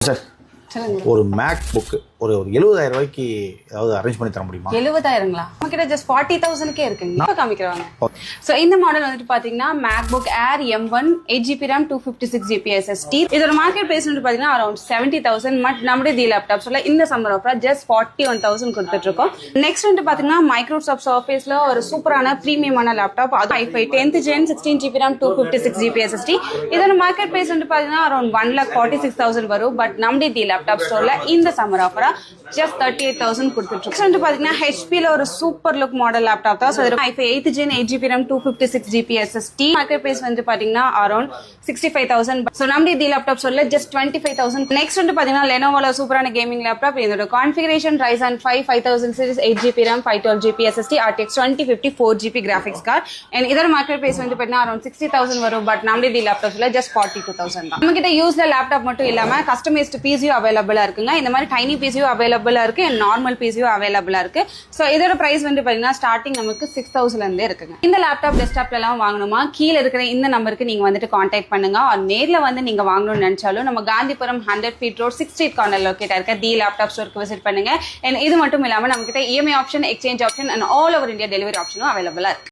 Sir ஒரு make book ஒரு 70,000 ரூபாய்க்கு ஏதாவது அரேஞ்ச் பண்ணி தர முடியுமா? 70,000ங்களா? நம்மகிட்ட ஜஸ்ட் 40,000க்கே இருக்குங்க. இப்போ காமிக்கிறாங்க. சோ இந்த மாடல் வந்துட்டு பாத்தீங்கன்னா MacBook Air M1 8GB RAM 256GB SSD. இதோட மார்க்கெட் பிரைஸ் வந்து பாத்தீங்கன்னா அரௌண்ட் 70,000. பட் நம்மளுடைய தி லேப்டாப்ஸ்ல இந்த சம்மர் ஆஃபர் ஜஸ்ட் 41,000 கொடுத்துட்டு இருக்கோம். நெக்ஸ்ட் வந்து பாத்தீங்கன்னா மைக்ரோசாஃப்ட் சர்ஃபேஸ்ல ஒரு சூப்பரான பிரீமியமான லேப்டாப், அது i5 10th Gen 16GB RAM 256GB SSD. இதோட மார்க்கெட் பிரைஸ் வந்து பாத்தீங்கன்னா அரௌண்ட் 1,46,000 வரும். பட் நம்மளுடைய தி லேப்டாப் ஸ்டோர்ல இந்த சம்மர் ஆஃபரா just 38,000 கொடுத்துட்டு இருக்கோம். வந்து பாத்தீங்கன்னா HP ல ஒரு சூப்பர் லுக் மாடல் லேப்டாப் தான். So i5 8th Gen 8GB RAM 256GB SSD. Market price வந்து பாத்தீங்கன்னா அரௌண்ட் 65,000. சோ நம்மளுடைய தி லேப்டாப் ஸ்டோர்ல just 25,000. நெக்ஸ்ட் வந்து பாத்தீங்கன்னா Lenovoல சூப்பரான கேமிங் லேப்டாப். இதோட configuration Ryzen 5 5000 series 8GB RAM 512GB SSD RTX 2050 4GB graphics card. and இதோட மார்க்கெட் பிரைஸ் வந்து பாத்தீங்கன்னா அரௌண்ட் 60,000 வரும். பட் நம்மளுடைய தி லேப்டாப்ஸ்ல just 42,000 தான். நம்ம கிட்ட யூஸ்ல லேப்டாப் மட்டும் இல்லாம கஸ்டமைஸ்ட் பிசியும் அவைலபிளா இருக்குங்க. இந்த மாதிரி டைனி பிசியும் அவைலபிளா இருக்கு, நார்மல் பிசியும் அவைலபிளா இருக்கு. சோ இதோட பிரைஸ் வந்து பாத்தீங்கன்னா ஸ்டார்டிங் நமக்கு 6,000ல இருந்தே இருக்குங்க. இந்த லேப்டாப் டெஸ்க்டாப்ல எல்லாம் வாங்கணுமா, கீழ இருக்கிற இந்த நம்பருக்கு நீங்க வந்துட்டு கான்டாக்ட் பண்ணுங்க. நேர்ல வந்து நீங்க வாங்கணும்னு நினைச்சாலும் நம்ம Gandhipuram 100 feet road 6th Street corner locate இருக்க தி லேப்டாப் ஸ்டோருக்கு விசிட் பண்ணுங்க. இது மட்டும் இல்லாம நம்ம கிட்ட EMI option, exchange option and all over India delivery ஆப்ஷனும் அவைலபிளா இருக்கு.